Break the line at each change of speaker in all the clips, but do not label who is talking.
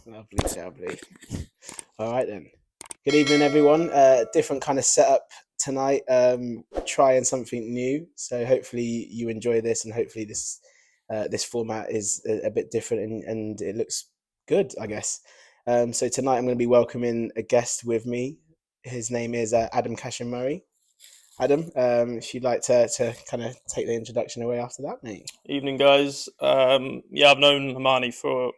Lovely. All right then. Good evening, everyone. Different kind of setup tonight. Trying something new. So hopefully you enjoy this, and hopefully this format is a bit different and it looks good, I guess. So tonight I'm going to be welcoming a guest with me. His name is Adam Cashin Murray. Adam, if you'd like to kind of take the introduction away after that, mate.
Evening, guys. I've known Hermione for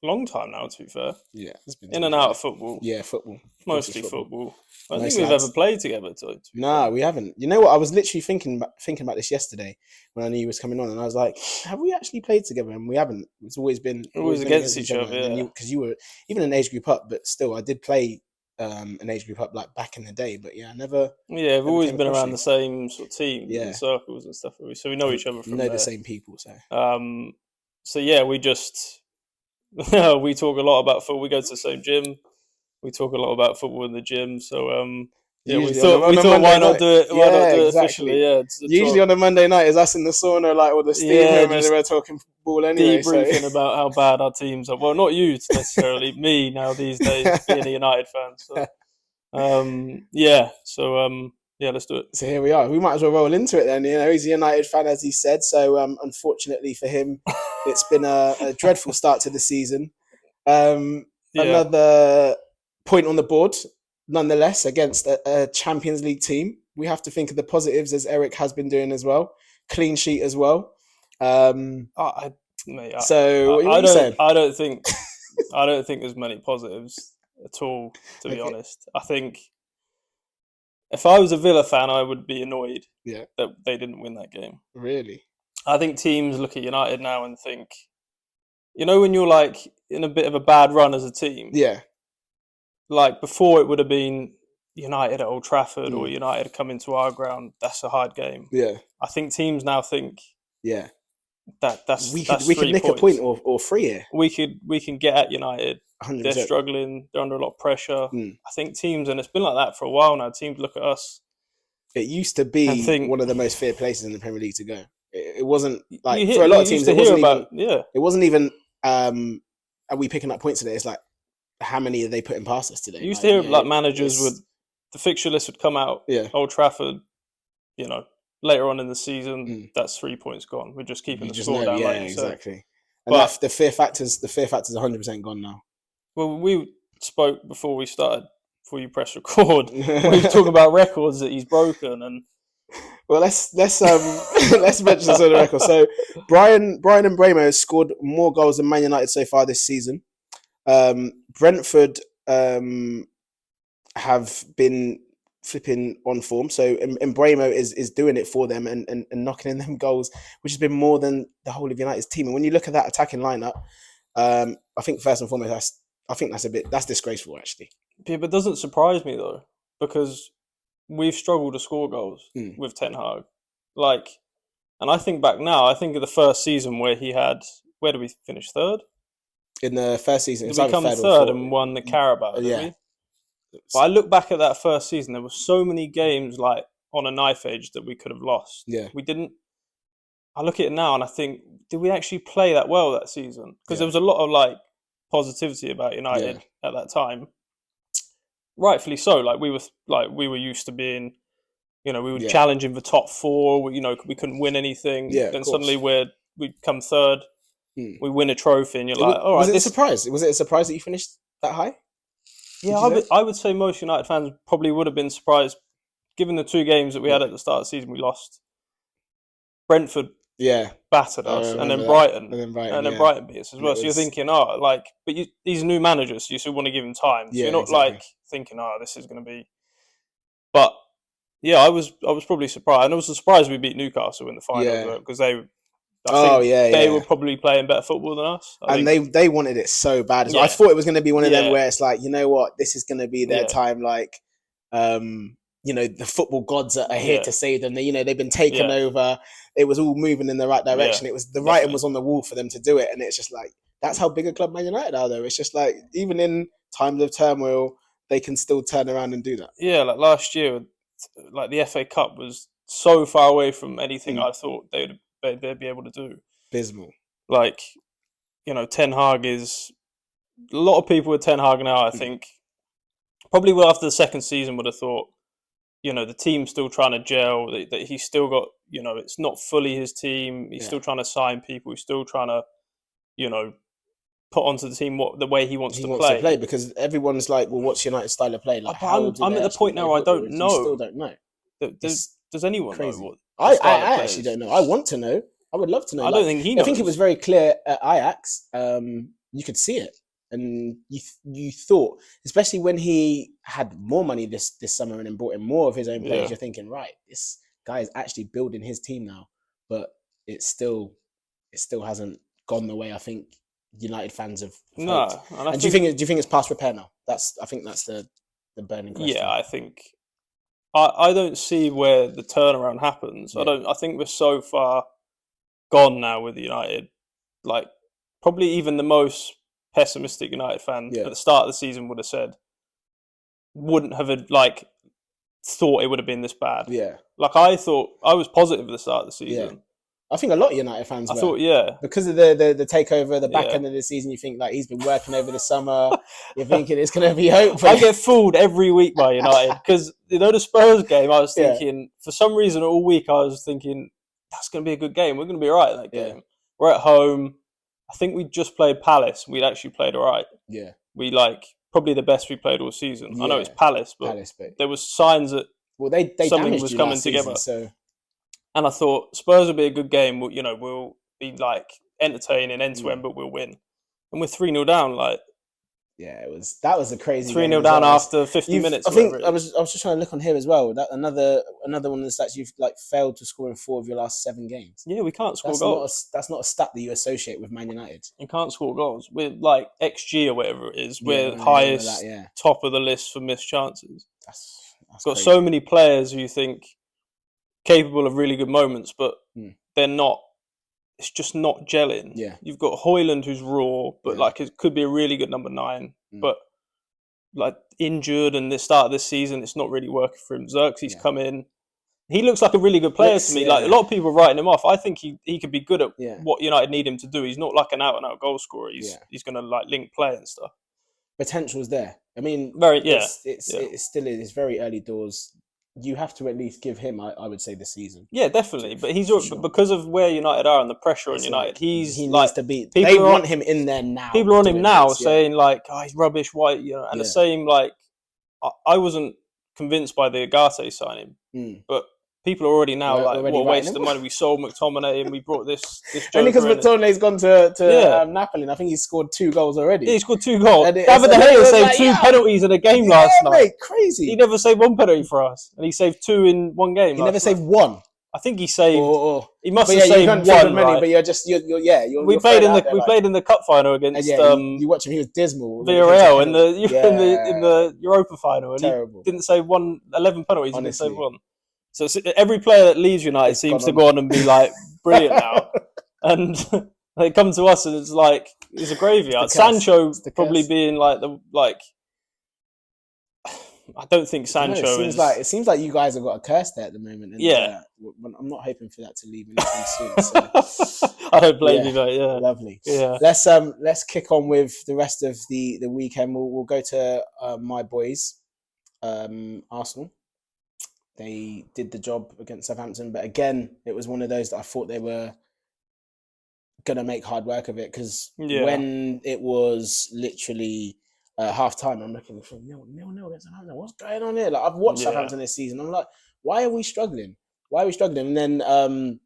a long time now, to be fair.
Yeah, it's been
in and out of football.
Yeah, football.
Mostly football. I don't
Most
think we've
lads.
ever played together.
Nah, we haven't. You know what? I was literally thinking about this yesterday when I knew you was coming on, and I was like, "Have we actually played together?" And we haven't. It's always been
against each other. Yeah,
because you were even an age group up, but still, I did play an age group up like back in the day. But yeah, I never.
Yeah, we've always been around the same sort of teams
and
circles and stuff. So we know each other from there.
the same people.
So yeah, we just we talk a lot about football. We go to the same gym. We talk a lot about football in the gym. So we thought why not do it? Why not do it officially? Yeah.
Usually on a Monday night is us in the sauna, like with the steam room, and we're talking football anyway.
Debriefing about how bad our teams are. Well, not you necessarily, me now these days being a United fan. So let's do it.
So here we are. We might as well roll into it then. You know, he's a United fan, as he said. So unfortunately for him, it's been a dreadful start to the season. Another point on the board, nonetheless, against a Champions League team. We have to think of the positives, as Eric has been doing as well. Clean sheet as well.
I don't think there's many positives at all, to be honest. I think if I was a Villa fan, I would be annoyed that they didn't win that game.
Really?
I think teams look at United now and think, you know, when you're like in a bit of a bad run as a team.
Yeah.
Like before, it would have been United at Old Trafford or United coming to our ground. That's a hard game.
Yeah.
I think teams now think.
Yeah.
That's
we could nick
points.
A point or three here.
We can get at United.
100%.
They're struggling. They're under a lot of pressure. I think teams, and it's been like that for a while now. Teams look at us.
It used to be one of the most feared places in the Premier League to go. It wasn't like for a lot of teams. It wasn't even. Are we picking up points today? It's like, how many are they putting past us today?
You used to hear managers would, the fixture list would come out.
Yeah.
Old Trafford, later on in the season, that's 3 points gone. We're just keeping the score down.
Yeah, exactly. And the fear factor's 100% gone now.
Well, we spoke before you press record. We were talking about records that he's broken, and
well, let's let's mention this on the record. So Brian and Bremo has scored more goals than Man United so far this season. Brentford have been flipping on form. So Bremo is doing it for them and knocking in them goals, which has been more than the whole of United's team. And when you look at that attacking lineup, I think first and foremost, that's disgraceful, actually.
Yeah, but it doesn't surprise me though, because we've struggled to score goals with Ten Hag. And I think back now, I think of the first season where where did we finish? Third?
In the first season,
we come third and won the Carabao.
Yeah.
But I look back at that first season, there were so many games like on a knife edge that we could have lost.
Yeah.
We didn't. I look at it now and I think, did we actually play that well that season? Because there was a lot of positivity about United at that time. Rightfully so. We were used to being, we were challenging the top four. We couldn't win anything.
Yeah.
Then suddenly we come third. We win a trophy, and you're like, all right.
Was it a surprise? Was it a surprise that you finished that high?
Yeah, I would say most United fans probably would have been surprised, given the two games that we had at the start of the season. We lost. Brentford battered us, and then Brighton beat us as well. So you're thinking, but these new managers, so you still want to give them time. So you're not thinking, this is going to be. But yeah, I was probably surprised, and I was surprised we beat Newcastle in the final because they were probably playing better football than us.
And they wanted it so bad. I thought it was going to be one of them where it's like, you know what, this is going to be their time. The football gods are here to save them. They've been taken over. It was all moving in the right direction. It was the writing was on the wall for them to do it. And it's just like, that's how big a club Man United are, though. It's just like, even in times of turmoil, they can still turn around and do that. Yeah,
like last year, the FA Cup was so far away from anything I thought they'd be able to do.
Abysmal.
Ten Hag is a lot of people with Ten Hag now, I think, probably after the second season would have thought, the team's still trying to gel, that he's still got, it's not fully his team. He's still trying to sign people. He's still trying to, put onto the team the way he wants to play.
Because everyone's like, well, what's United's style of play? Like,
I'm at the point now I don't know.
You still don't know.
Does anyone
crazy.
know what?
I actually don't know. I want to know. I would love to know.
I don't think he knows.
I think it was very clear at Ajax. You could see it. And you thought, especially when he had more money this summer and then brought in more of his own players, you're thinking, right, this guy is actually building his team now. But it still hasn't gone the way I think United fans have hoped. No. And do you think it's past repair now? I think that's the burning question.
Yeah, I think I don't see where the turnaround happens. Yeah. I think we're so far gone now with United. Like, probably even the most pessimistic United fan at the start of the season would have said, wouldn't have thought it would have been this bad.
Yeah.
Like, I thought, I was positive at the start of the season.
Yeah. I think a lot of United fans were.
Thought,
because of the takeover, the back end of the season, you think like he's been working over the summer. You're thinking it's going to be hopeful.
I get fooled every week by United because the Spurs game, I was thinking for some reason all week I was thinking that's going to be a good game. We're going to be all right in that game. We're at home. I think we just played Palace. We'd actually played all right.
Yeah,
we probably the best we played all season. Yeah. I know it's Palace, but there was signs that
they
something was coming together.
So.
And I thought Spurs will be a good game. We'll be entertaining end to end, but we'll win. And we're 3-0 down.
That was a crazy
3-0 down after 50 minutes.
I think I was just trying to look on here as well. That another one of the stats, you've failed to score in 4 of your last 7 games.
Yeah, we can't score goals.
That's not a stat that you associate with Man United.
You can't score goals. We're XG or whatever it is. We're highest, top of the list for missed chances. That's got crazy. So many players who you think capable of really good moments, but they're not. It's just not gelling.
Yeah,
you've got Højlund who's raw, but it could be a really good number 9, but injured. And the start of this season, it's not really working for him. Xerxes come in. He looks like a really good player to me. A lot of people are writing him off. I think he could be good at what United need him to do. He's not like an out and out goal scorer. He's going to link play and stuff.
Potential's there. I mean, it still is. It's very early doors. You have to at least give him, I would say, the season.
Yeah, definitely. But because of where United are and the pressure on United, he
needs to be. They want him in there now.
People are on him now saying he's rubbish, white, and the same I wasn't convinced by the Agate signing, but people are already now what a waste of money. We sold McTominay and we brought this
only because McTominay's gone to Napoli, and I think he's scored 2 goals already.
Yeah, he scored 2 goals. David De Gea saved 2 penalties in a game last night.
Mate, crazy.
He never saved 1 penalty for us, and he saved 2 in 1 game.
He never saved 1.
I think he saved. He must have saved 1.
Many, but
we played in the cup final against.
You watch him; he was dismal.
Villarreal in the Europa final, and he didn't save 11 penalties. He didn't save 1. So every player that leaves United seems to go on and be brilliant now, and they come to us and it's a graveyard. Sancho probably being I don't think Sancho
it seems like you guys have got a curse there at the moment. And, I'm not hoping for that to leave anytime soon. So.
I don't blame you, mate. Yeah,
lovely.
Yeah,
let's kick on with the rest of the weekend. We'll go to my boys, Arsenal. They did the job against Southampton, but again, it was one of those that I thought they were gonna make hard work of it, because when it was literally half time, I'm looking for 0-0 against Southampton. What's going on here? I've watched Southampton this season. I'm like, why are we struggling? And then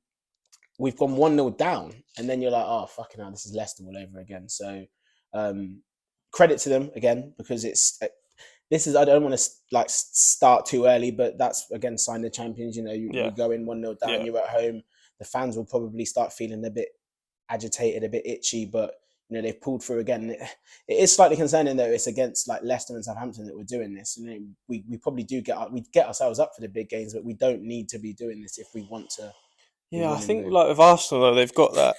we've gone 1-0 down, and then you're like, oh fucking hell, this is Leicester all over again. So credit to them again, because I don't want to start too early, but that's again sign the champions. You go in 1-0 down, you're at home. The fans will probably start feeling a bit agitated, a bit itchy, but they've pulled through again. It is slightly concerning though. It's against Leicester and Southampton that we're doing this. We probably do get ourselves up for the big games, but we don't need to be doing this if we want to.
Yeah, I think with Arsenal though, they've got that.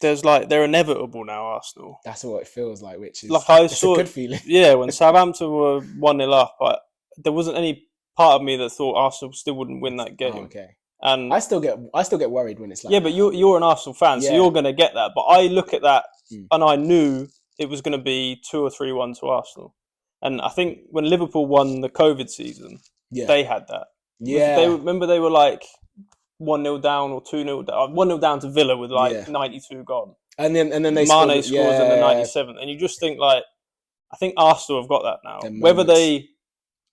There's they're inevitable now, Arsenal.
That's what it feels like, which is
it's
a good feeling.
Yeah, when Southampton were 1-0 up, there wasn't any part of me that thought Arsenal still wouldn't win that game.
Oh, okay.
And
I still get worried when it's
but you're an Arsenal fan, so you're going to get that. But I look at that and I knew it was going to be 2 or 3-1 to Arsenal. And I think when Liverpool won the COVID season, they had that.
Yeah.
They were like 1-0 down or 2-0 down, 1-0 down to Villa with like 92 gone.
And then they
Mane scores in the 97th. And you just think like, I think Arsenal have got that now. Whether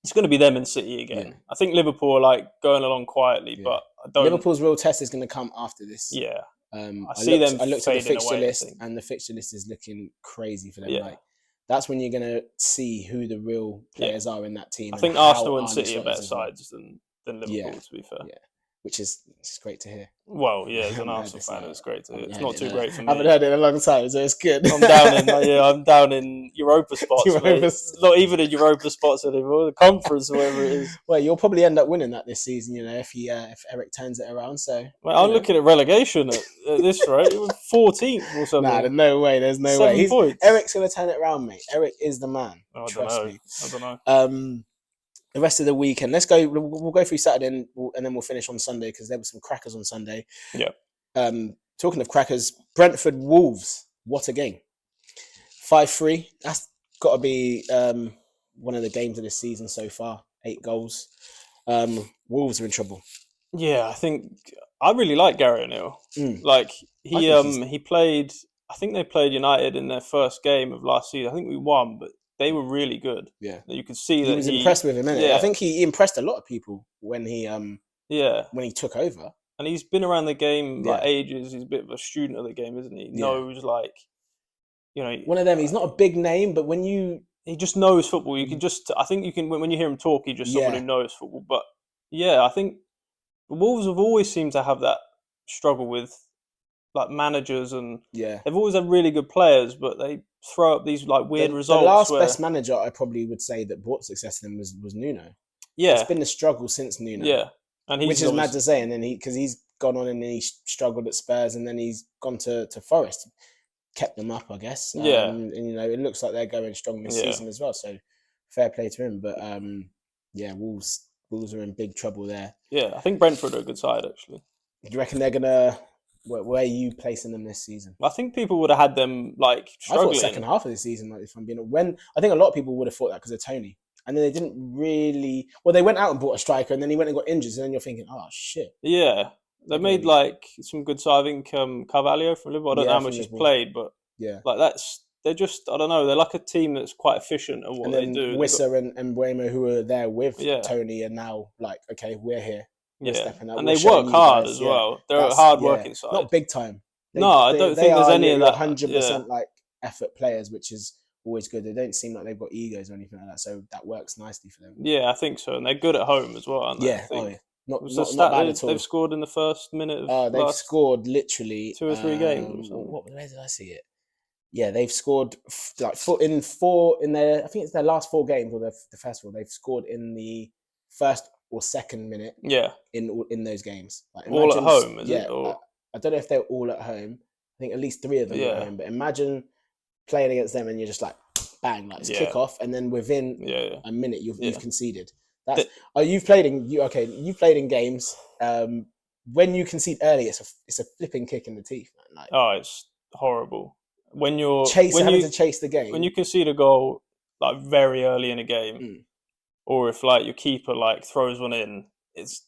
it's going to be them and City again. Yeah. I think Liverpool are like going along quietly, but I don't.
Liverpool's real test is going to come after this.
Yeah.
I looked at the fixture list, and the fixture list is looking crazy for them.
Yeah.
Like, that's when you're going to see who the real players are in that team.
I think Arsenal and City are better sides than Liverpool, to be fair.
Yeah. Which is great to hear.
Well, yeah, as an Arsenal fan, it's great to hear. It's not too great for me.
I haven't heard it in a long time, so it's good.
I'm down in Europa spots. Not even in Europa spots anymore. The conference, or whatever it is.
Well, you'll probably end up winning that this season, if Eric turns it around. So,
I'm looking at relegation at this rate. It was 14th or something.
Nah, no way. There's no way. Eric's going to turn it around, mate. Eric is the man.
I don't know.
The rest of the weekend, we'll go through Saturday and then we'll finish on Sunday because there were some crackers on Sunday.
Yeah.
Talking of crackers, Brentford Wolves, what a game. 5-3. That's got to be one of the games of this season so far. 8 goals. Wolves are in trouble.
Yeah, I think I really like Gary O'Neill. Like he played, I think they played United in their first game of last season. I think we won, but they were really good.
Yeah,
you could see that
he was impressed with him. I think he impressed a lot of people when he took over.
And he's been around the game like ages. He's a bit of a student of the game, isn't he? Knows
one of them. He's not a big name, but
he just knows football. I think you can when you hear him talk, he's just someone who knows football. But I think the Wolves have always seemed to have that struggle with like managers, and they've always had really good players, but they throw up these like weird results.
The last best manager I probably would say that brought success to them was Nuno.
Yeah,
it's been the struggle since Nuno.
Yeah, and
which is mad to say. And then because he's gone on and then he struggled at Spurs, and then he's gone to Forest, kept them up, I guess. And it looks like they're going strong this season as well. So fair play to him. But Wolves are in big trouble there.
Yeah, I think Brentford are a good side actually.
Do you reckon they're gonna? Where are you placing them this season?
I think people would have had them like struggling.
I thought second half of the season, like if I'm being I think a lot of people would have thought that because of Tony, and then they didn't really. Well, they went out and bought a striker, and then he went and got injured, and then you're thinking, oh shit.
Yeah, they made like some good. So I think Carvalho from Liverpool. I don't know how much he's played, but like they're just I don't know. They're like a team that's quite efficient at what they do.
Wissa and Mbeumo, who were there with Tony, are now like, okay, we're here.
And they work hard as well. They're a hard working side.
Not big time.
I don't think there's any of that.
100% like effort players, which is always good. They don't seem like they've got egos or anything like that, so that works nicely for them.
Yeah, I think so. And they're good at home as well, aren't they?
Yeah, not
bad at all. They've scored in the first minute of
they've scored literally
2 or 3 games.
Where did I see it? Yeah, they've scored like 4 in their. I think it's their last 4 games or the first 4. They've scored in the first or second minute.
Yeah.
In those games, like,
all at home, is it? Or...
I don't know if they're all at home. I think at least 3 of them are at home. But imagine playing against them and you're just like, bang, like it's kick off, and then within a minute you've conceded. You've played in games. When you concede early, it's a flipping kick in the teeth, man. Like,
it's horrible when you're
having to chase the game.
When you concede a goal like very early in a game, or if like your keeper like throws one in, it's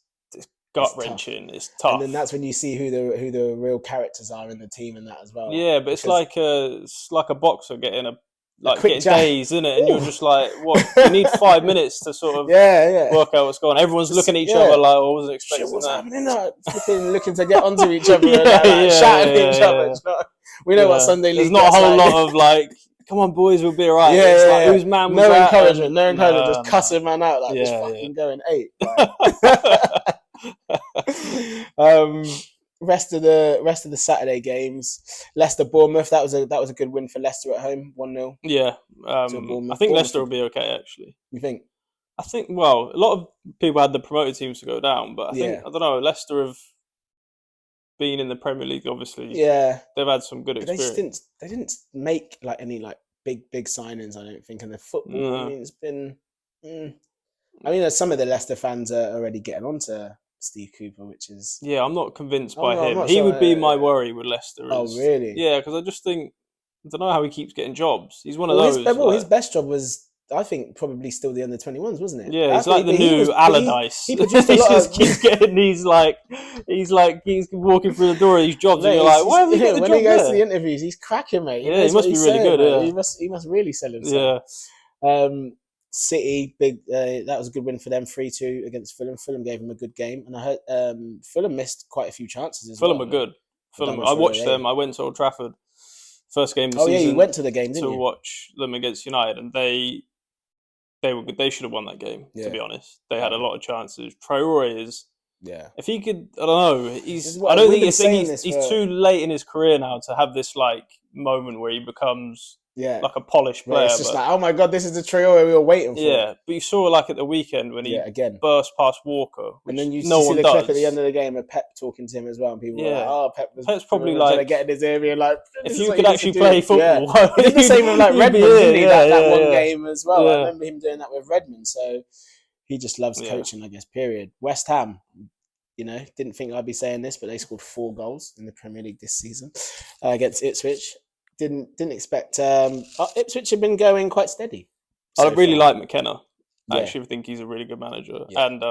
gut wrenching. It's tough.
And then that's when you see who the real characters are in the team and that as well.
Yeah, but it's like a boxer getting getting dazed, isn't it? And you're just like, what? You need 5 minutes to sort of work out what's going on. Everyone's looking at each other like, I wasn't expecting
what's
that.
Happening? Looking to get onto each other and shouting at each other. We know what Sunday League.
There's not a whole lot of like, come on, boys, we'll be all right. It's like, whose man was that?
No encouragement. Just cussing man out like just fucking going 8. Rest of the Saturday games, Leicester Bournemouth. That was a good win for Leicester at home, 1-0.
Yeah, I think Leicester will be okay actually.
You think?
I think. Well, a lot of people had the promoted teams to go down, but I think I don't know. Leicester have been in the Premier League, obviously.
Yeah,
they've had some good experience.
They didn't make like any like big signings, I don't think. And the football, I mean, it's been. I mean, some of the Leicester fans are already getting onto Steve Cooper, which is...
Yeah, I'm not convinced by him. He would be my worry with Leicester.
Oh, really?
Yeah, because I just think I don't know how he keeps getting jobs. He's one of those.
His best job was, I think, probably still the under-21s, wasn't it?
Yeah, he's like the new Allardyce.
He produced a lot of...
keeps getting he's walking through the door of these jobs, and you're like, why have we got the
when
job
he goes
there?
to the interviews, he's cracking, mate.
Yeah, he must be really good. Yeah.
He must really sell himself. Yeah. City, big. That was a good win for them, 3-2 against Fulham. Fulham gave him a good game, and I heard Fulham missed quite a few chances as well.
Fulham are good. Fulham. I watched them. I went to Old Trafford, first game of the season.
Oh yeah, you went to the game, didn't you?
To watch them against United, and they were good. They should have won that game. Yeah. To be honest, they had a lot of chances. Traore is. Yeah. If he could, I don't know. I don't think he's too late in his career now to have this like moment where he becomes like a polished player.
It's just like, oh my god, this is the Traore we were waiting for.
Yeah, but you saw like at the weekend when he burst past Walker,
and then you see the clip at the end of the game of Pep talking to him as well, and people were like, "Oh, Pep's probably like getting his ear being like,
if you could actually play football."
He did the same with like Redmond, didn't he? That one game as well. I remember him doing that with Redmond. So he just loves coaching, I guess. Period. West Ham. Didn't think I'd be saying this, but they scored 4 goals in the Premier League this season against Ipswich. Didn't expect. Ipswich have been going quite steady.
I really like McKenna. I actually think he's a really good manager, and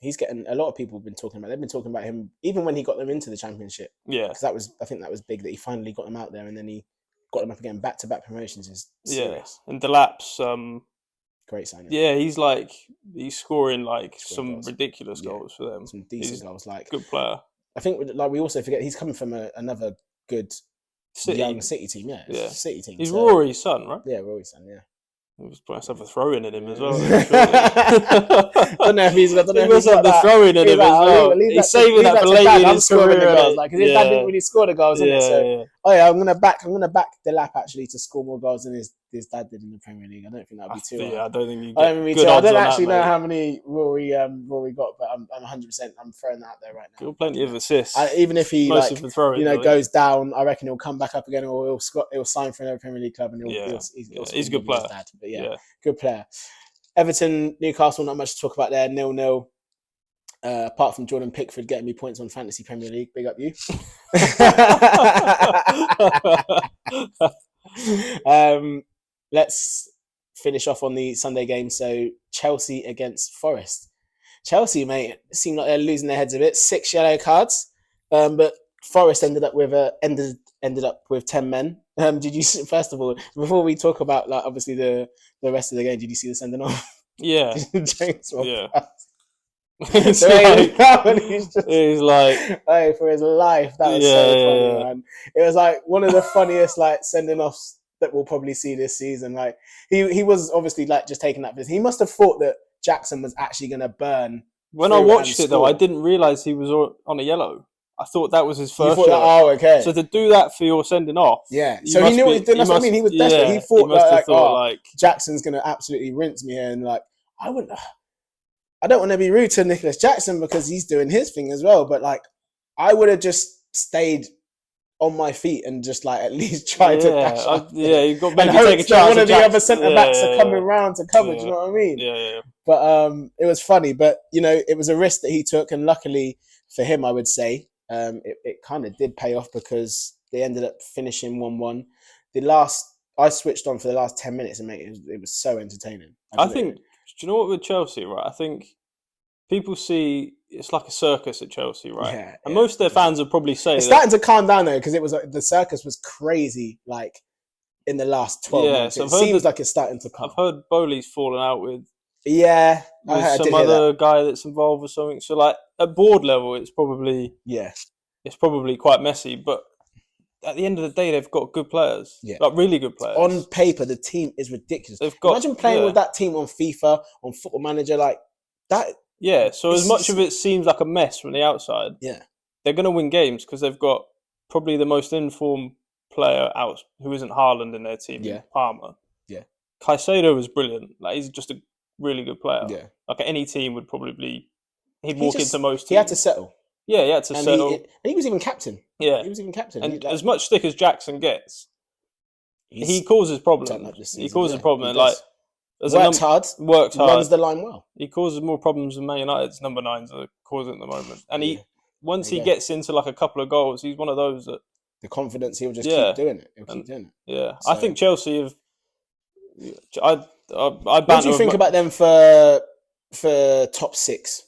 he's getting a lot of people have been talking about. They've been talking about him even when he got them into the Championship. Yeah, because I think that was big that he finally got them out there, and then he got them up again. Back-to-back promotions is serious.
And Delap's
great signing.
Yeah, he's scoring some goals. Ridiculous goals for them.
Some decent goals.
Good player.
I think we also forget he's coming from another good young City team. Yeah, City team.
He's Rory's son, right?
Yeah, Rory's son. Yeah.
He was putting himself a throw-in at him as well.
I don't know if he's got
the throw-in at him as well. He's saving that for later in his career.
Because his dad didn't really score the goals, innit? So, I'm gonna back Delap actually to score more goals than his dad did in the Premier League. I don't think that would be too.
Yeah, I don't think you.
I don't actually know how many Rory got, but I'm 100%. I'm throwing that out there right now.
Got plenty of assists.
Even if he goes down, I reckon he'll come back up again, or he'll sign for another Premier League club, and he's
a good player.
But good player. Everton, Newcastle, not much to talk about there. 0-0. Apart from Jordan Pickford getting me points on Fantasy Premier League, big up you. Let's finish off on the Sunday game. So Chelsea against Forest. Chelsea, mate, seemed like they're losing their heads a bit. 6 yellow cards, but Forest ended up with 10 men. Did you, first of all, before we talk about obviously the rest of the game, did you see the sending off?
Yeah.
James
he's like,
hey, for his life. That was so funny, man. It was like one of the funniest sending offs that we'll probably see this season. Like he was obviously just taking that piss. He must have thought that Jackson was actually going to burn.
When I watched it though, I didn't realise he was on a yellow. I thought that was his first yellow.
Okay.
So to do that for your sending off,
so he knew what he was doing. That's what I mean. He was desperate. He thought Jackson's going to absolutely rinse me here, and I don't want to be rude to Nicholas Jackson because he's doing his thing as well, but I would have just stayed on my feet and just at least tried to dash up.
You've got maybe take a chance.
One of the other centre backs are coming round to cover. Do you know what I mean?
Yeah.
But it was funny. But it was a risk that he took, and luckily for him, I would say it kind of did pay off because they ended up finishing 1-1. I switched on for the last 10 minutes, and it was so entertaining.
I think. Do you know what with Chelsea, right? I think people see it's like a circus at Chelsea, right? Yeah, and most of their fans would probably say
it's starting to calm down though, because it was the circus was crazy, in the last 12 months. So it seems like it's starting to calm.
I've heard Bowley's fallen out with some other guy that's involved with something. So at board level, it's probably quite messy, but at the end of the day, they've got good players, really good players.
On paper, the team is ridiculous. Imagine playing with that team on FIFA, on Football Manager, that.
Yeah, so as much of it seems like a mess from the outside, they're going to win games because they've got probably the most informed player out who isn't Haaland in their team, Palmer. Yeah, Caicedo was brilliant. He's just a really good player. Yeah, any team would probably he'd walk into most teams.
He had to settle.
Yeah, he had to settle.
And he was even captain. Yeah. He was even captain.
And as much stick as Jackson gets, he causes problems. He causes problems.
Worked hard. Runs the line well.
He causes more problems than Man United's number 9s are causing at the moment. And once he gets into a couple of goals, he's one of those that
the confidence, he'll just keep doing it.
Yeah, so, I think Chelsea have. I
what do you think about them for top 6?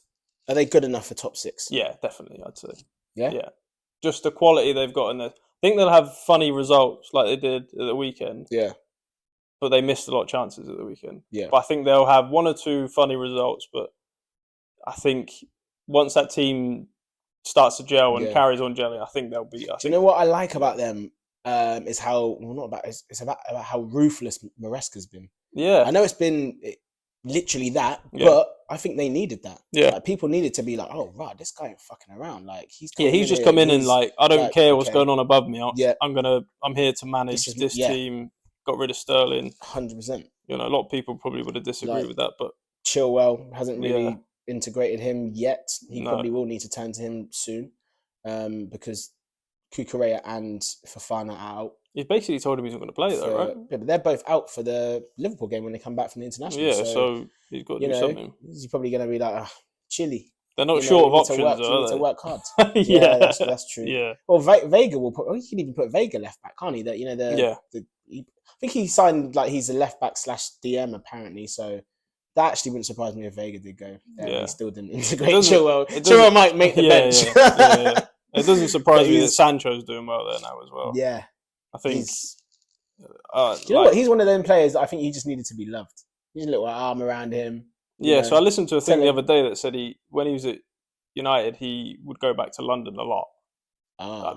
Are they good enough for top 6?
Yeah, definitely. I'd say.
Yeah.
Just the quality they've got in there. I think they'll have funny results like they did at the weekend.
Yeah.
But they missed a lot of chances at the weekend.
Yeah.
But I think they'll have 1 or 2 funny results. But I think once that team starts to gel and carries on gelling, I think they'll be.
Do you know what I like about them? Is how it's about how ruthless Maresca's been.
Yeah.
I know it's been literally that, but I think they needed that.
Yeah.
Like, people needed to be like, oh right, this guy ain't fucking around. Like he's
just come in and like, I don't care what's going on above me. I'm here to manage this team. Got rid of Sterling.
100%.
A lot of people probably would have disagreed with that, but
Chilwell hasn't really integrated him yet. He probably will need to turn to him soon, because Cucurella and Fofana are out.
He's basically told him he's not going to play though, right?
Yeah, but they're both out for the Liverpool game when they come back from the international.
Yeah, so he's got to do something.
He's probably going to be like, chilly.
They're not short of options,
are they? You need to work hard. That's true.
Yeah.
Well, Vega will put. He can even put Vega left back, can't he? I think he signed like he's a left back / DM apparently. So that actually wouldn't surprise me if Vega did go. He still didn't integrate Chilwell. Chilwell might make the bench.
It doesn't surprise me that Sancho's doing well there now as well.
Yeah,
I think.
You know what? He's one of them players that I think he just needed to be loved. He's a little arm around him.
Yeah, so I listened to a thing the other day that said when he was at United, he would go back to London a lot.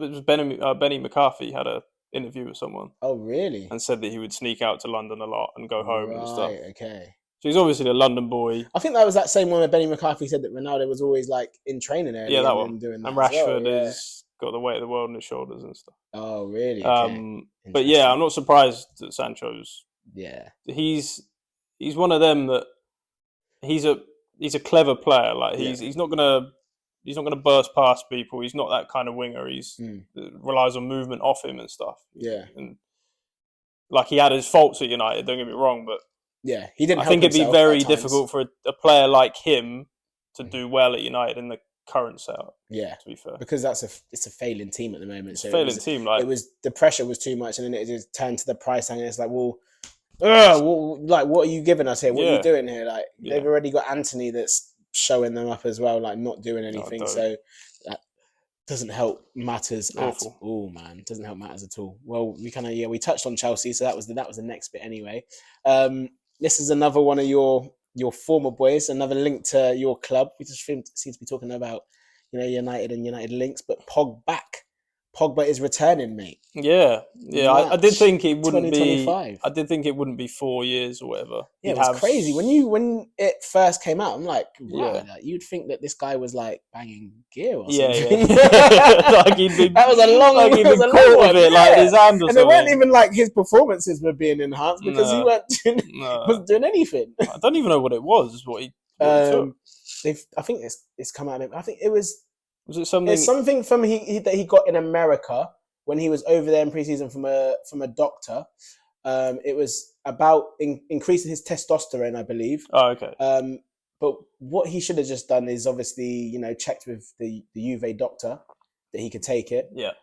It was Benny McCarthy had a interview with someone.
Oh, really?
And said that he would sneak out to London a lot and go home and stuff.
Okay.
So he's obviously a London boy.
I think that was that same one where Benny McCarthy said that Ronaldo was always like in training area.
Yeah, that one.
Doing that
and Rashford has got the weight of the world on his shoulders and stuff.
Oh, really? Okay.
But yeah, I'm not surprised that Sancho's.
Yeah.
He's one of them that he's a clever player. Like he's not gonna burst past people. He's not that kind of winger. He's relies on movement off him and stuff.
Yeah.
And like he had his faults at United. Don't get me wrong, but
he didn't.
I think it'd be very difficult for a player like him to do well at United in the current setup.
Yeah,
to be fair,
because it's a failing team at the moment.
It's a failing team. Like
the pressure was too much, and then it just turned to the price tag, and it's like, like what are you giving us here? What are you doing here? Like they've already got Anthony that's showing them up as well, like not doing anything. So that doesn't help matters at all, man. Doesn't help matters at all. Well, we touched on Chelsea, so that was the next bit anyway. This is another one of your former boys, another link to your club. We just seem to be talking about, United and United links, but Pogback. Pogba is returning, mate.
Yeah. I did think it wouldn't be.
I
did think it wouldn't be 4 years or whatever.
Yeah, it was crazy when it first came out. I'm like, wow, you'd think that this guy was like banging gear or something.
Like he'd been,
that was a long,
like he'd been caught with it, like his hand or
and
something.
it weren't even like his performances were being enhanced because he wasn't doing anything.
I don't even know what it was. What he took.
I think it's come out of him. I think it was.
Was it something?
It's something from that he got in America when he was over there in preseason from a doctor. It was about increasing his testosterone, I believe.
Oh, okay.
But what he should have just done is obviously, checked with the Juve doctor that he could take it.
Yeah.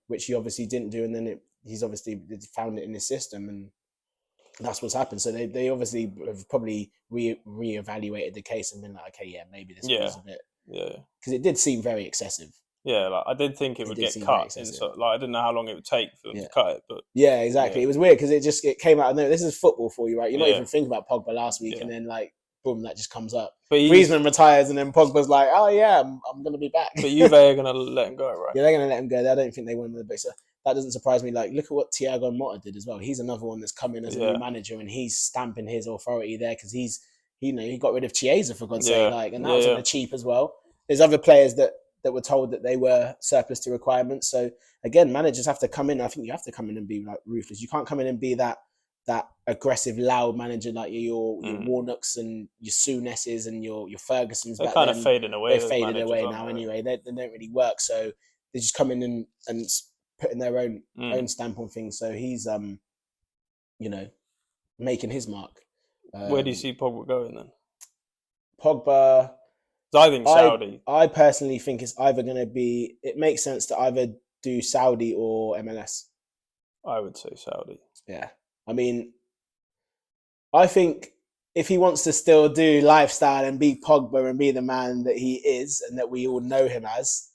Which he obviously didn't do, and then he's obviously found it in his system, and that's what's happened. So they obviously have probably reevaluated the case and been like, okay, yeah, maybe this was a bit.
Yeah,
because it did seem very excessive.
Yeah, like I did think it would get cut. So, like I didn't know how long it would take for them to cut it, but
yeah, exactly. It was weird because it came out of nowhere. This is football for you, right? You're not even thinking about Pogba last week, and then like boom, that just comes up. But Griezmann retires, and then Pogba's like, oh yeah, I'm going to be back.
But Juve are going to let him go, right?
Yeah, they're going to let him go. I don't think they want him in the books. So that doesn't surprise me. Like, look at what Thiago Motta did as well. He's another one that's come in as a new manager, and he's stamping his authority there because he got rid of Chiesa for God's sake, like, and that was on the cheap as well. There's other players that were told that they were surplus to requirements. So again, managers have to come in. I think you have to come in and be like ruthless. You can't come in and be that aggressive, loud manager like your Warnocks and your Souness's and your Fergusons.
They're kind of fading away.
They're fading away now anyway. They don't really work. So they just come in and putting their own stamp on things. So he's making his mark.
Where do you see Pogba going then?
Pogba.
I think Saudi.
I personally think it's either going to be. It makes sense to either do Saudi or MLS?
I would say Saudi.
Yeah. I mean, I think if he wants to still do lifestyle and be Pogba and be the man that he is and that we all know him as,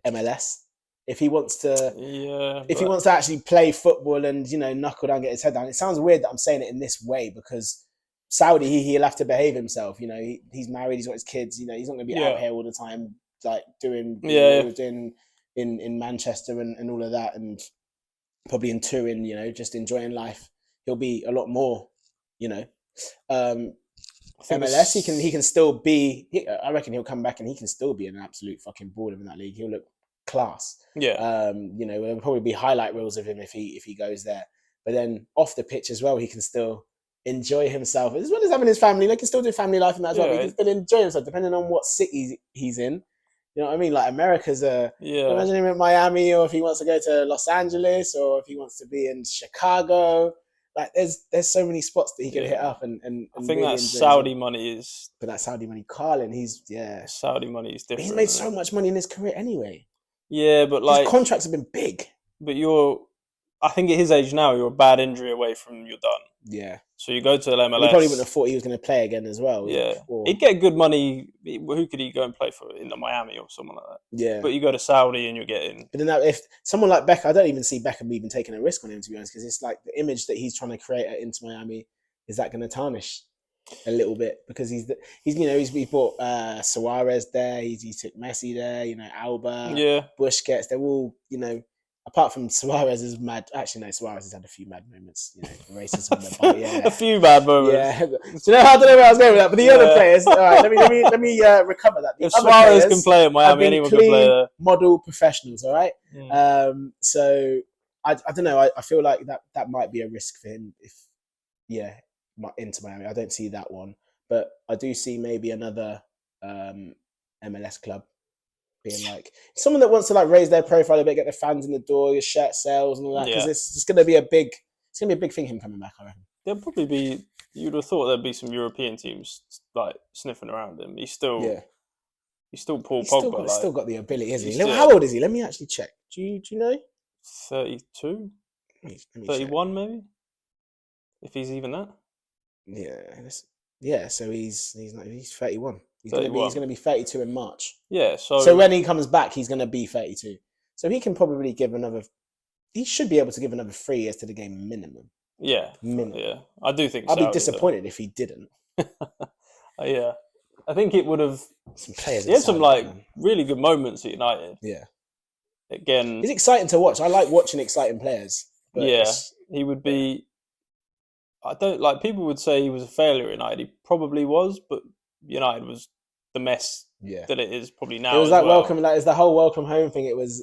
MLS. If he wants to, he wants to actually play football and knuckle down, get his head down. It sounds weird that I'm saying it in this way because Saudi, he'll have to behave himself. He's married, he's got his kids. He's not going to be out here all the time, like doing what he was doing in Manchester and all of that, and probably in Turin. Just enjoying life. He'll be a lot more. MLS, he can still be. I reckon he'll come back and he can still be an absolute fucking baller in that league. He'll look class.
Yeah.
There'll probably be highlight reels of him if he goes there. But then off the pitch as well, he can still enjoy himself as well as having his family. He can still do family life and that as well. He can still enjoy himself depending on what city he's in. You know what I mean? Like America's imagine him in Miami, or if he wants to go to Los Angeles, or if he wants to be in Chicago. Like there's so many spots that he can hit up and I
think really that Saudi money is.
But that Saudi money, Carlin,
Saudi money is different.
He's made so much money in his career anyway.
Yeah, but
his contracts have been big.
But I think at his age now, you're a bad injury away from you're done.
Yeah.
So you go to MLS.
He probably wouldn't have thought he was going to play again as well.
Yeah. He'd get good money. Who could he go and play for? In Miami or someone like that.
Yeah.
But you go to Saudi and you're getting.
But then if someone like Beckham, I don't even see Beckham even taking a risk on him, to be honest, because it's like the image that he's trying to create at Inter Miami, is that going to tarnish a little bit? Because he's brought Suarez there, he took Messi there, Alba, Busquets, they're all, apart from Suarez is mad. Actually, no, Suarez has had a few mad moments. Racism.
A few mad moments.
Yeah. Do I don't know where I was going with that, but the other players. All right, let me recover that.
If Suarez can play at Miami, anyone can play there.
Model professionals. All right. So I don't know. I feel like that might be a risk for him into Miami. I don't see that one, but I do see maybe another MLS club. Being like someone that wants to like raise their profile a bit, get the fans in the door, your shirt sales and all that, because it's going to be a big thing him coming back. I reckon
there'll probably be. You'd have thought there'd be some European teams like sniffing around him. He's still Paul Pogba.
He's still got the ability, isn't he? How old is he? Let me actually check. Do you know?
32, 31 maybe. If he's even that.
Yeah. So he's 31. He's going to be 32 in March.
Yeah.
So when he comes back, he's going to be 32. So he can probably he should be able to give another 3 years to the game minimum.
Yeah.
Minimum.
Yeah. I do think
I'd be disappointed if he didn't.
Yeah. I think it would have.
Some players.
He had some really good moments at United.
Yeah.
Again.
It's exciting to watch. I like watching exciting players.
He would be. I don't like. People would say he was a failure at United. He probably was, but United was the mess that it is probably now.
It was like welcome, like it's the whole welcome home thing. It was.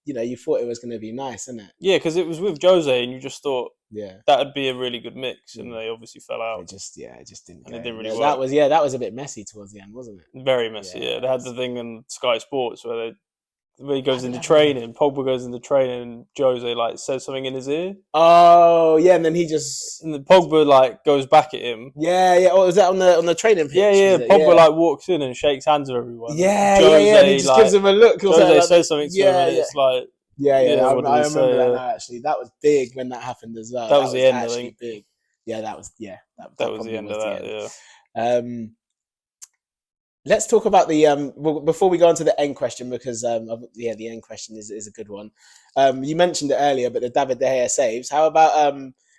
You thought it was going to be nice, isn't it?
Yeah, because it was with Jose, and you just thought that would be a really good mix, and they obviously fell out.
It just didn't.
And it didn't really
work.
work.
That was a bit messy towards the end, wasn't it?
Very messy. Yeah, they had the thing on Sky Sports where he goes into training. Pogba goes into training, and Jose says something in his ear.
Oh yeah, and then he just
and Pogba goes back at him.
Yeah. Oh, was that on the training pitch?
Yeah. Pogba walks in and shakes hands with everyone.
Yeah. And he just gives him a look.
Jose says something to him, and it's like.
Yeah. I remember that now. Actually, that was big when that happened as well.
That was the end. I think.
Big. Yeah, that was
That was the end of that. Yeah.
Let's talk about the before we go on to the end question, because the end question is a good one. You mentioned it earlier, but the David De Gea saves. How about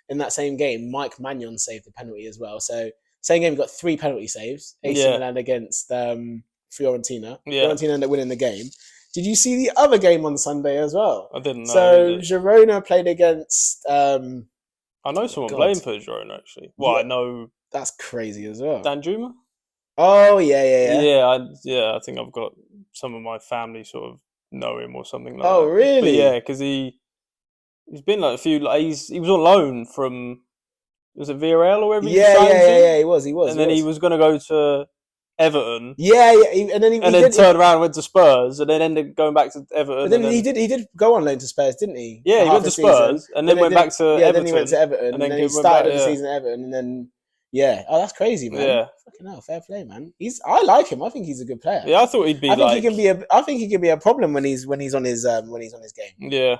in that same game, Mike Maignan saved the penalty as well. So same game, we got 3 penalty saves. AC Milan against Fiorentina.
Yeah.
Fiorentina ended up winning the game. Did you see the other game on Sunday as well?
I didn't know.
So Girona played against.
I know someone playing for Girona actually. Well, I know
that's crazy as well.
Danjuma.
Oh yeah.
I think I've got some of my family sort of know him or something like that.
Oh really?
But because he's been a few. He was on loan from. Was it Villarreal or wherever?
Yeah. He was.
And then he was going to go to Everton.
Yeah. And then
turned around and went to Spurs, and then ended going back to Everton.
But then he did go on loan to Spurs, didn't he?
Yeah, he went to Spurs and then went back to Everton.
Then he went to Everton, and then he started the season at Everton, and then Yeah. Oh, that's crazy, man.
Yeah.
Fucking hell, fair play, man. I like him. I think he's a good player.
Yeah, I thought he'd be. I think
he can be a problem when he's on his game.
Yeah.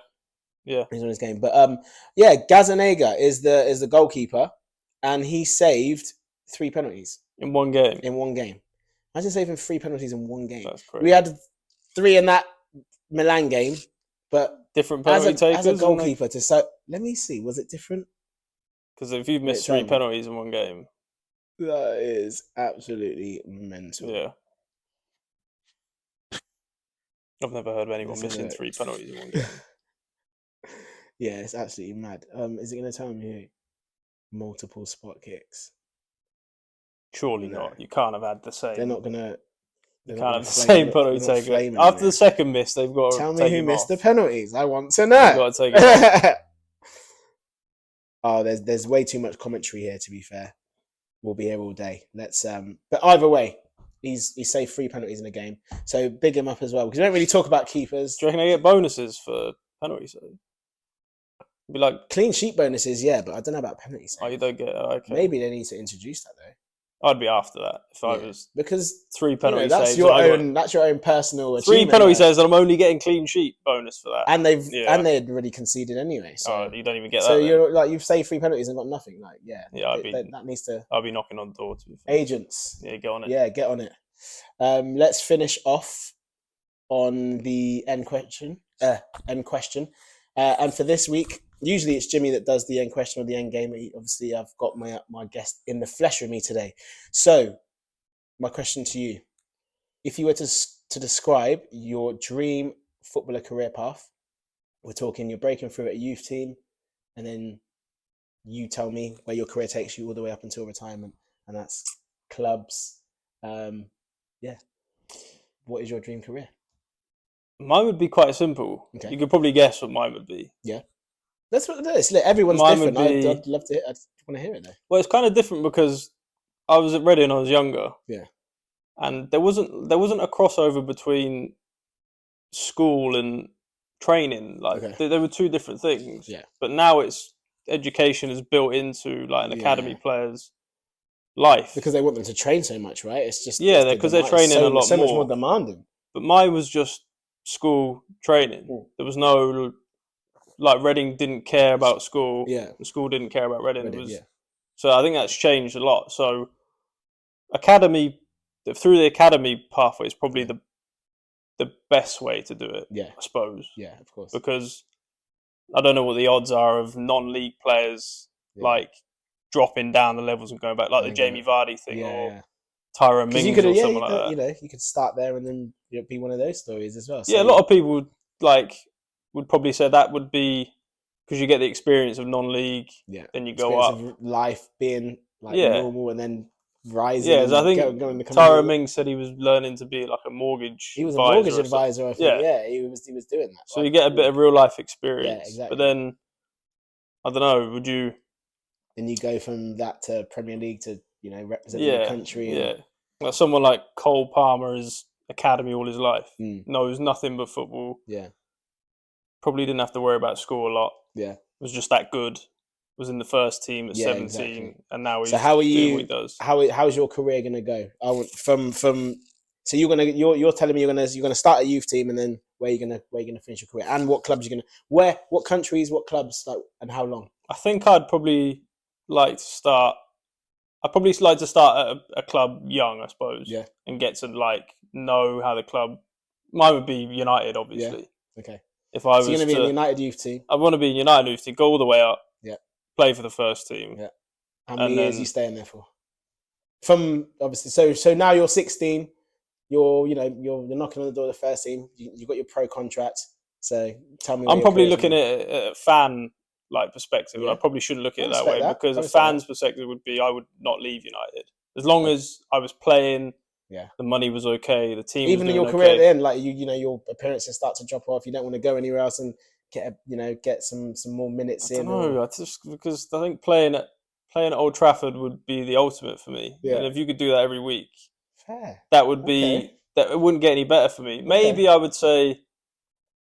Yeah.
He's on his game. But yeah, Gazzaniga is the goalkeeper, and he saved 3 penalties
in one game.
Imagine saving 3 penalties in one game.
That's crazy.
We had 3 in that Milan game, but
different penalty takers.
As a goalkeeper, let me see. Was it different?
Because if you've missed 3 penalties in one game,
that is absolutely mental.
Yeah. I've never heard of anyone missing 3 penalties in one game.
Yeah, it's absolutely mad. Is it going to tell me multiple spot kicks?
Surely not. You can't have had the same.
They're not going to.
You can't have the same penalty taker. After the second miss, they've got to
tell me who missed the penalties. I want to know.
They've got to take it off.
Oh, there's way too much commentary here. To be fair, we'll be here all day. Let's But either way, he saved 3 penalties in a game, so big him up as well because we don't really talk about keepers.
Do you reckon they get bonuses for penalty save? Be like
clean sheet bonuses, yeah, but I don't know about penalty save.
Oh, you don't get okay.
Maybe they need to introduce that though.
I'd be after that if I was
because
3 penalty
that's
saves.
That's your own personal
3 penalty saves, and I'm only getting clean sheet bonus for that.
And they had already conceded anyway. So
you don't even get that.
So you've saved 3 penalties and got nothing. Like
that
needs to.
I'll be knocking on the door to
agents.
Yeah, get on it.
Yeah, get on it. Let's finish off on the end question. And for this week, usually it's Jimmy that does the end question or the end game. Obviously, I've got my guest in the flesh with me today. So, my question to you: if you were to describe your dream footballer career path, we're talking you're breaking through at a youth team, and then you tell me where your career takes you all the way up until retirement, and that's clubs. What is your dream career?
Mine would be quite simple. Okay. You could probably guess what mine would be.
Yeah. That's what it is. Everyone's different. I'd love to I want to hear it though.
Well, it's kind of different because I was at Reading when I was younger.
Yeah.
And there wasn't a crossover between school and training. Like they were 2 different things.
Yeah.
But now it's education is built into like an academy player's life.
Because they want them to train so much, right? It's just
because they're training a lot
so much more demanding.
But mine was just school training. There was no Reading didn't care about school.
Yeah.
And school didn't care about Reading. So I think that's changed a lot. So academy through the academy pathway is probably the best way to do it.
Yeah.
I suppose.
Yeah, of course.
Because I don't know what the odds are of non-league players dropping down the levels and going back, like the Jamie Vardy thing or Tyrone Mings or something like that.
You know, you could start there and then be one of those stories as well.
So, a lot of people would probably say that would be because you get the experience of non-league. Yeah. Then you go up.
Of life being normal and then rising.
Yeah, I think Tyrone Mings said he was learning to be like a mortgage.
He was a mortgage advisor. I think. Yeah, he was doing that.
So you get a bit of real life experience.
Yeah, exactly.
But then I don't know. Would you?
Then you go from that to Premier League to representing the country.
Yeah, like someone like Cole Palmer is academy all his life, knows nothing but football.
Yeah,
probably didn't have to worry about school a lot.
Yeah,
was just that good. Was in the first team at 17, exactly. And now he's
doing what
he does.
How's your career gonna go? From so you're telling me you're gonna start a youth team and then where you gonna finish your career and what clubs you're gonna what countries, what clubs, and how long?
I think I'd probably like to start. I'd probably like to start at a club young, I suppose.
Yeah.
And get to know how the club. Mine would be United, obviously.
Yeah. Okay.
If I was
going to be in the United youth team,
I want to be in United youth team. Go all the way up.
Yeah.
Play for the first team.
Yeah. How many years are you staying there for? From obviously, so now you're 16. You're knocking on the door of the first team. You've got your pro contract. So tell me.
I'm probably looking at a fan perspective. I probably shouldn't look at it that way because a fan's perspective would be I would not leave United as long as I was playing.
Yeah,
the money was okay. The team
even
was
in your career at the end, your appearances start to drop off. You don't want to go anywhere else and get some more minutes in.
No, because I think playing at Old Trafford would be the ultimate for me. Yeah. And if you could do that every week, that would be that. It wouldn't get any better for me. Maybe I would say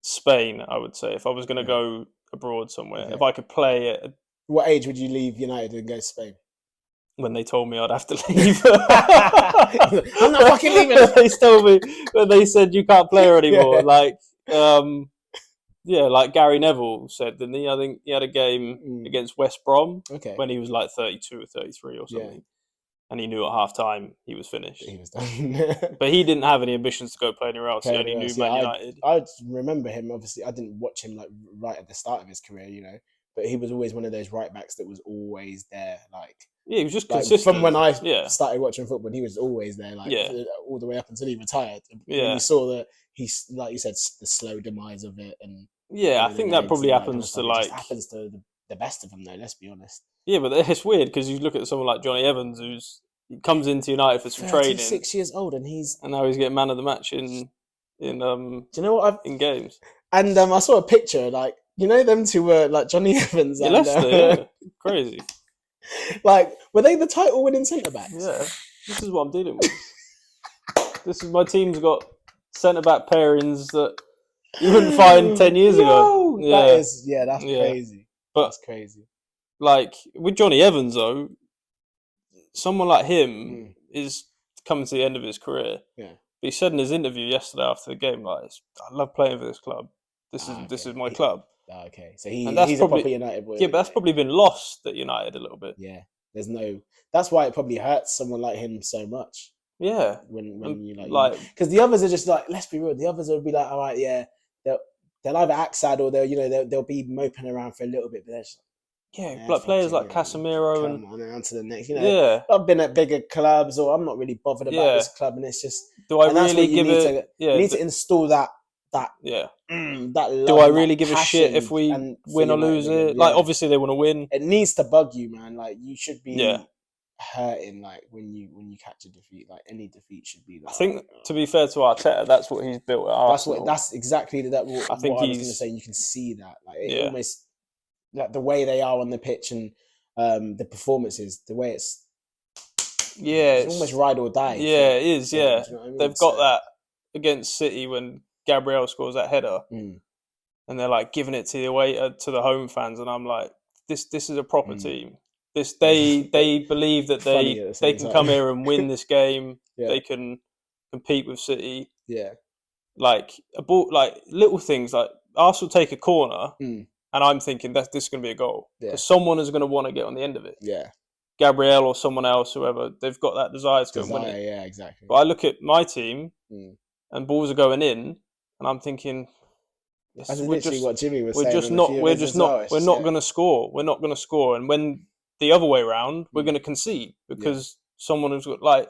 Spain. I would say if I was going to go abroad somewhere, if I could play at.
What age would you leave United and go to Spain?
when they told me I'd have to leave.
I'm not fucking leaving.
They told me when they said you can't play her anymore. Like, like Gary Neville said, didn't he? I think he had a game against West Brom when he was like 32 or 33 or something. And he knew at half time he was finished. He was done. But he didn't have any ambitions to go play anywhere else. He only knew Man United.
I remember him, obviously. I didn't watch him like right at the start of his career, but he was always one of those right backs that was always there. Like,
he was just consistent.
From when I started watching football, he was always there, all the way up until he retired. And you saw that he's, like you said, the slow demise of it. And
I think that probably happens to
it just happens to the best of them, though. Let's be honest.
Yeah, but it's weird because you look at someone like Johnny Evans, he comes into United for some training.
6 years old, and
now he's getting man of the match in
do you know what
in games.
And I saw a picture, like, them two were like Johnny Evans and
Leicester, crazy.
Like, were they the title winning centre backs?
Yeah, this is what I'm dealing with. This is my team's got centre back pairings that you wouldn't find 10 years ago.
That's crazy.
But
that's crazy.
Like, with Johnny Evans, though, someone like him is coming to the end of his career.
Yeah.
But he said in his interview yesterday after the game, like, I love playing for this club. This is my club.
Okay, so he's a proper United boy.
Yeah, but that's probably been lost at United a little bit.
Yeah, that's why it probably hurts someone like him so much.
Yeah.
When you because the others are just like, let's be real, the others will be like, all right, yeah, they'll either act sad or they'll be moping around for a little bit, but they're just
like players like Casemiro and
on to the next. I've been at bigger clubs, or I'm not really bothered about this club, and it's just.
Do I really give it?
You need to install that.
That
love,
do I really give a shit if we win or lose it? Like, obviously they want to win.
It needs to bug you, man. Like, you should be hurting, like, when you catch a defeat. Like, any defeat should be. Like,
I think, to be fair to Arteta, that's what he's built at Arsenal.
That's exactly that. I think I was going to say. You can see that, like, it almost like the way they are on the pitch and the performances, the way it's almost ride or die.
Yeah, it is. Yeah, you know what I mean? They've got that against City when Gabriel scores that header, and they're like giving it to the home fans, and I'm like, this is a proper team. They believe that they can come here and win this game. They can compete with City.
Yeah,
like a ball, like little things like Arsenal take a corner, and I'm thinking that this is going to be a goal because someone is going to want to get on the end of it.
Yeah,
Gabriel or someone else, whoever, they've got that desire to go and win it.
Yeah, exactly.
But I look at my team, and balls are going in. And I'm thinking,
that's literally what Jimmy was saying.
We're not going to score. We're not going to score. And when the other way around, we're going to concede because someone who's got like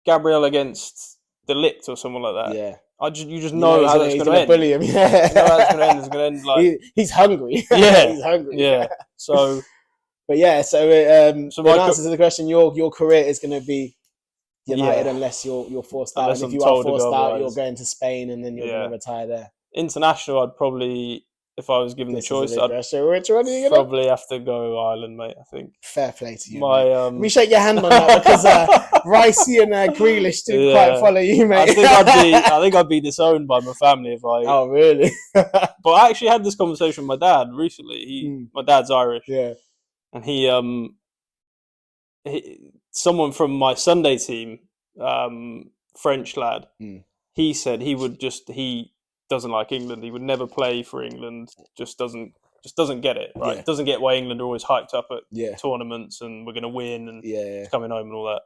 Gabriel against De Ligt or someone like that.
Yeah,
you just know how that's going to end.
Bully him. Yeah,
you know how it's going to end. It's going to end like
he's hungry.
Yeah,
he's hungry.
Yeah. So,
but yeah. So in answer to the question, your career is going to be United unless you're forced out. And if you are forced out, you're going to Spain and then you're going to retire there.
International, I'd probably, if I was given the choice, I'd
which one are you gonna?
Probably have to go Ireland, mate. I think.
Fair play to you.
Let
me shake your hand on that because Ricey and Grealish didn't quite follow you, mate.
I think I'd be disowned by my family if I.
Oh, really?
But I actually had this conversation with my dad recently. My dad's Irish.
Yeah.
And he someone from my Sunday team, French lad, he said he doesn't like England. He would never play for England. Just doesn't get it, right?
Yeah.
Doesn't get why England are always hyped up at tournaments and we're going to win and coming home and all that.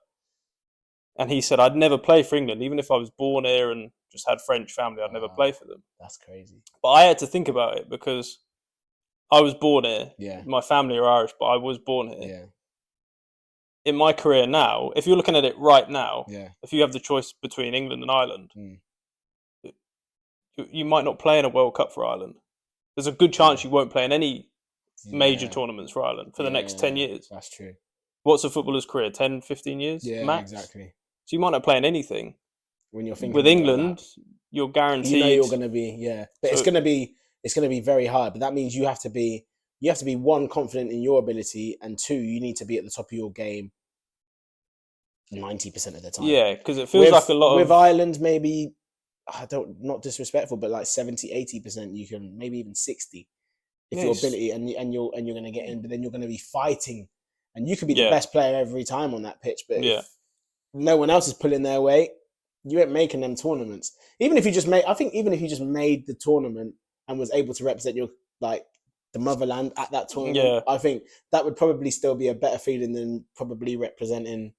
And he said, I'd never play for England. Even if I was born here and just had French family, I'd never play for them.
That's crazy.
But I had to think about it because I was born here.
Yeah.
My family are Irish, but I was born here.
Yeah.
In my career now, if you're looking at it right now,
yeah.
if you have the choice between England and Ireland, you might not play in a World Cup for Ireland. There's a good chance you won't play in any major tournaments for Ireland for the next 10 years.
That's true.
What's a footballer's career? 10, 15 years?
Yeah,
max?
Exactly.
So you might not play in anything.
When you're thinking
with England, you're guaranteed.
You know you're going to be, but it's going to be very hard. But that means you have to be one, confident in your ability, and two, you need to be at the top of your game 90% of the time.
Yeah, because it feels like a lot
with Ireland, maybe not disrespectful, but like 70, 80%, you can maybe even 60 if your ability and you're going to get in, but then you're going to be fighting and you could be the best player every time on that pitch, but if no one else is pulling their weight, you ain't making them tournaments. Even if you just made the tournament and was able to represent your the motherland at that tournament, I think that would probably still be a better feeling than probably representing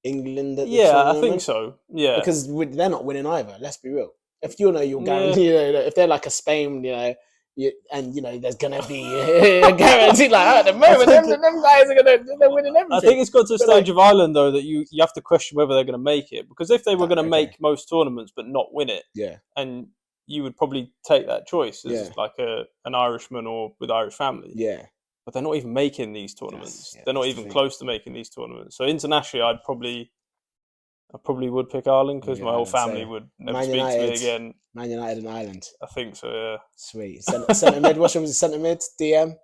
England at the tournament.
I think so. Yeah,
because they're not winning either. Let's be real. If you're guaranteed, if they're like a Spain, there's gonna be a guarantee at the moment. Them guys they're winning everything.
I think it's got to a stage of Ireland though that you have to question whether they're going to make it, because if they were going to make most tournaments but not win it, and you would probably take that choice as like an Irishman or with Irish family.
Yeah.
But they're not even making these tournaments. They're not even close to making these tournaments. So internationally, I probably would pick Ireland because my whole family would never speak to me again.
Man United and Ireland.
I think so, yeah.
Sweet. Centre mid. What's your centre mid? DM?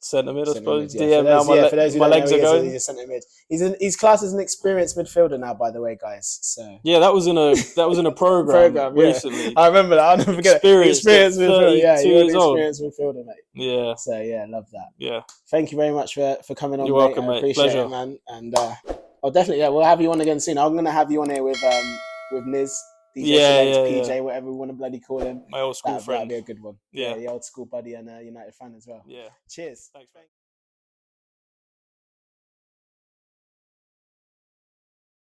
Centre mid, I suppose.
Mid,
DM now, my legs are going.
He's a centre mid. He's classed as an experienced midfielder now, by the way, guys. So
yeah, that was in a program recently.
I remember that. I'll never forget.
Experienced midfielder.
Yeah, you're an experienced midfielder, mate.
Yeah.
So yeah, love that.
Yeah.
Thank you very much for coming on.
You're welcome, mate.
Appreciate
Pleasure.
it, man. And I'll definitely we'll have you on again soon. I'm gonna have you on here with Niz. DJ, PJ, whatever we want to bloody call him.
My old school friend.
That'd be a good one.
Yeah,
the old school buddy and United fan as well.
Yeah.
Cheers.
Thanks, mate.